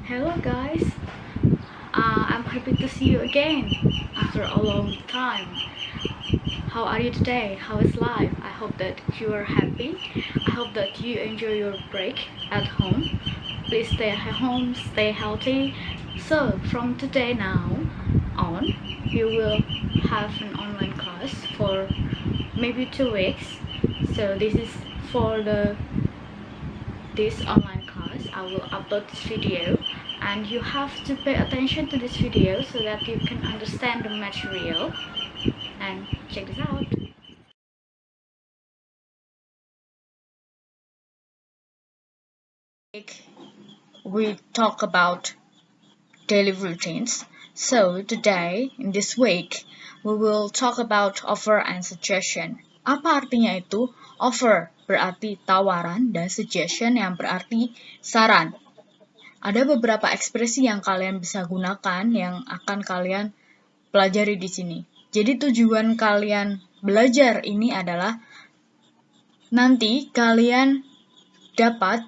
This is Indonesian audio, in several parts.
Hello guys, I'm happy to see you again after a long time. How are you today? How is life? I hope that you are happy. I hope that you enjoy your break at home. Please stay at home, stay healthy. So from today now on, you will have an online class for maybe 2 weeks. So this is for this online class. I will upload this video and you have to pay attention to this video so that you can understand the material. And check this out. We talk about daily routines. So today, in this week, we will talk about offer and suggestion. Apa artinya itu? Offer berarti tawaran dan suggestion yang berarti saran. Ada beberapa ekspresi yang kalian bisa gunakan yang akan kalian pelajari di sini. Jadi tujuan kalian belajar ini adalah nanti kalian dapat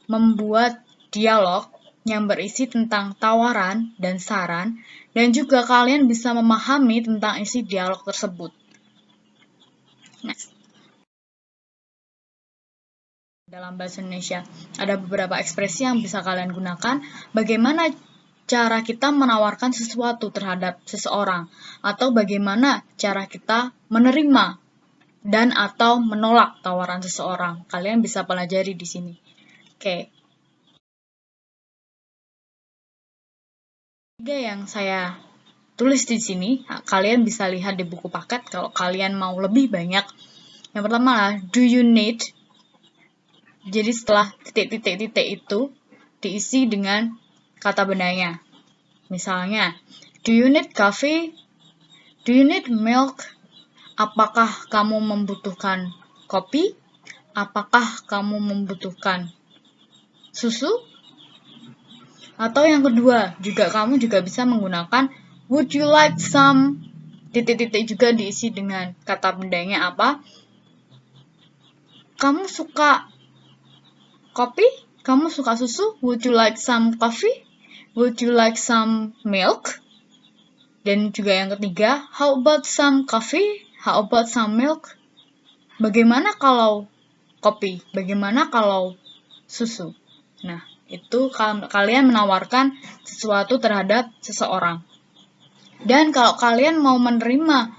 membuat dialog yang berisi tentang tawaran dan saran, dan juga kalian bisa memahami tentang isi dialog tersebut. Next. Dalam bahasa Indonesia, ada beberapa ekspresi yang bisa kalian gunakan. Bagaimana cara kita menawarkan sesuatu terhadap seseorang, atau bagaimana cara kita menerima dan atau menolak tawaran seseorang. Kalian bisa pelajari di sini. Oke. Tiga yang saya tulis di sini, kalian bisa lihat di buku paket kalau kalian mau lebih banyak. Yang pertama adalah, do you need? Jadi setelah titik-titik itu diisi dengan kata bendanya. Misalnya, do you need coffee? Do you need milk? Apakah kamu membutuhkan kopi? Apakah kamu membutuhkan susu? Atau yang kedua, kamu juga bisa menggunakan would you like some? Titik-titik juga diisi dengan kata bendanya apa? Kamu suka kopi? Kamu suka susu? Would you like some coffee? Would you like some milk? Dan juga yang ketiga, how about some coffee? How about some milk? Bagaimana kalau kopi? Bagaimana kalau susu? Nah, itu kalian menawarkan sesuatu terhadap seseorang. Dan kalau kalian mau menerima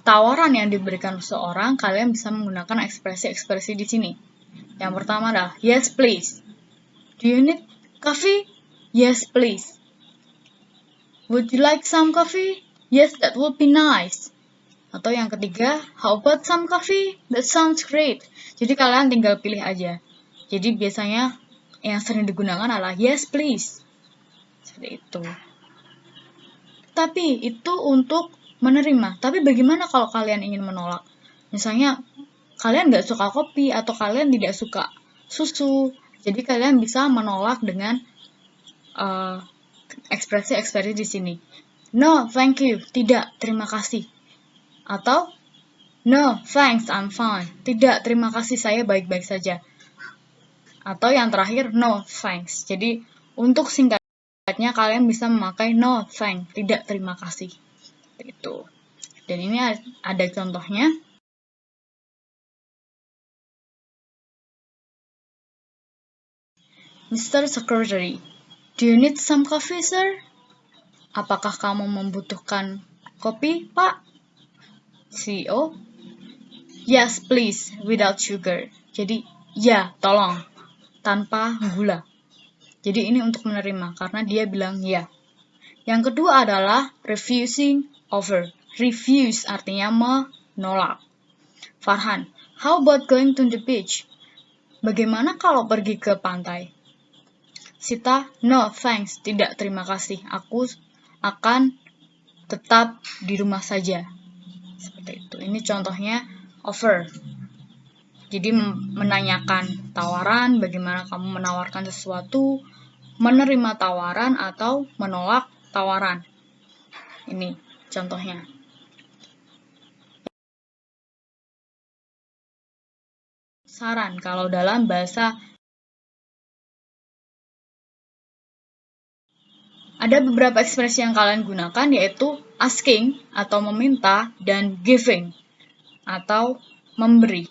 tawaran yang diberikan seseorang, kalian bisa menggunakan ekspresi-ekspresi di sini. Yang pertama adalah, yes please. Do you need coffee? Yes please. Would you like some coffee? Yes, that would be nice. Atau yang ketiga, how about some coffee? That sounds great. Jadi kalian tinggal pilih aja. Jadi biasanya yang sering digunakan adalah yes please. Seperti itu. Tapi itu untuk menerima. Tapi bagaimana kalau kalian ingin menolak? Misalnya kalian nggak suka kopi atau kalian tidak suka susu. Jadi kalian bisa menolak dengan ekspresi-ekspresi di sini. No, thank you. Tidak, terima kasih. Atau no, thanks, I'm fine. Tidak, terima kasih, saya baik-baik saja. Atau yang terakhir, no, thanks. Jadi untuk singkatnya kalian bisa memakai no, thanks. Tidak, terima kasih. Itu. Dan ini ada contohnya. Mr. Secretary, do you need some coffee, sir? Apakah kamu membutuhkan kopi, Pak? CEO, yes, please, without sugar. Jadi, ya, tolong, tanpa gula. Jadi ini untuk menerima, karena dia bilang ya. Yang kedua adalah refusing offer. Refuse artinya menolak. Farhan, how about going to the beach? Bagaimana kalau pergi ke pantai? Sita, no thanks, tidak terima kasih. Aku akan tetap di rumah saja. Seperti itu. Ini contohnya offer. Jadi menanyakan tawaran, bagaimana kamu menawarkan sesuatu, menerima tawaran atau menolak tawaran. Ini contohnya. Saran, kalau dalam bahasa Ada beberapa ekspresi yang kalian gunakan, yaitu asking atau meminta dan giving atau memberi.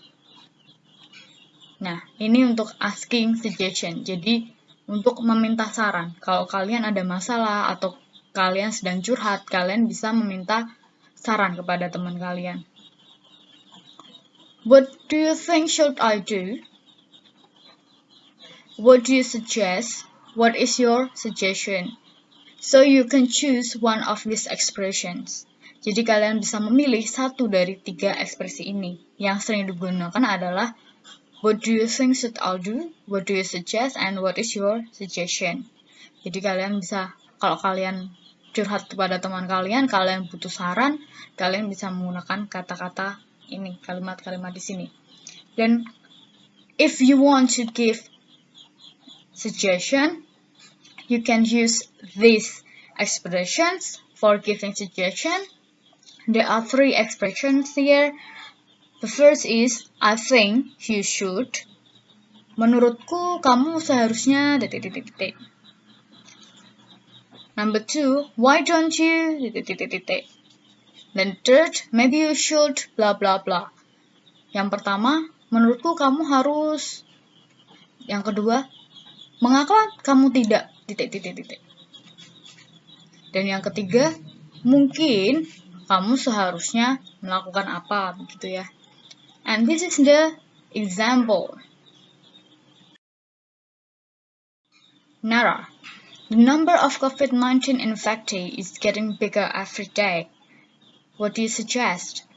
Nah, ini untuk asking suggestion. Jadi, untuk meminta saran. Kalau kalian ada masalah atau kalian sedang curhat, kalian bisa meminta saran kepada teman kalian. What do you think should I do? What do you suggest? What is your suggestion? So you can choose one of these expressions. Jadi kalian bisa memilih satu dari 3 ekspresi ini. Yang sering digunakan adalah what do you think should I do? What do you suggest? And what is your suggestion? Jadi kalian bisa, kalau kalian curhat kepada teman kalian butuh saran, kalian bisa menggunakan kata-kata ini, kalimat-kalimat di sini. Dan if you want to give suggestion, you can use these expressions for giving suggestion. There are 3 expressions here. The first is, I think you should. Menurutku, kamu seharusnya... Number 2, why don't you... Then third, maybe you should, blah blah blah. Yang pertama, menurutku kamu harus. Yang kedua, mengapa kamu tidak... Dan yang ketiga, mungkin kamu seharusnya melakukan apa, begitu ya. And this is the example. Nara, the number of COVID-19 infected is getting bigger every day. What do you suggest?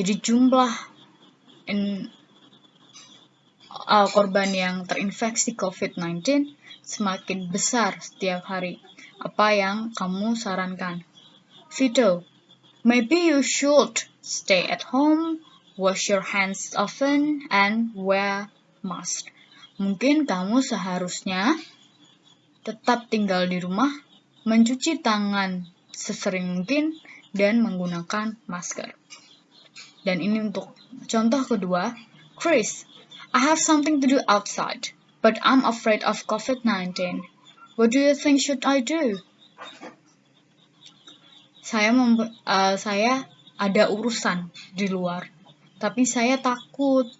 Jadi jumlah korban yang terinfeksi COVID-19 semakin besar setiap hari. Apa yang kamu sarankan? Vito, maybe you should stay at home, wash your hands often, and wear mask. Mungkin kamu seharusnya tetap tinggal di rumah, mencuci tangan sesering mungkin, dan menggunakan masker. Dan ini untuk contoh kedua, Chris, I have something to do outside, but I'm afraid of COVID-19. What do you think should I do? Saya ada urusan di luar, tapi saya takut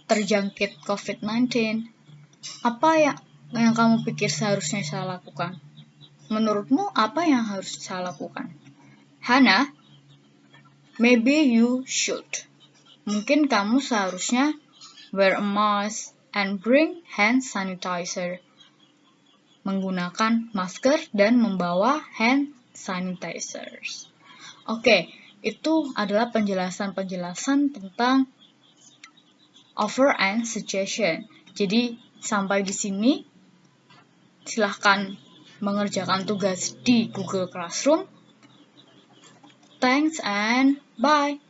terjangkit COVID-19. Apa yang kamu pikir seharusnya saya lakukan? Menurutmu apa yang harus saya lakukan? Hannah, maybe you should. Mungkin kamu seharusnya wear a mask and bring hand sanitizer. Menggunakan masker dan membawa hand sanitizers. Oke, itu adalah penjelasan-penjelasan tentang offer and suggestion. Jadi, sampai di sini, silahkan mengerjakan tugas di Google Classroom. Thanks and bye!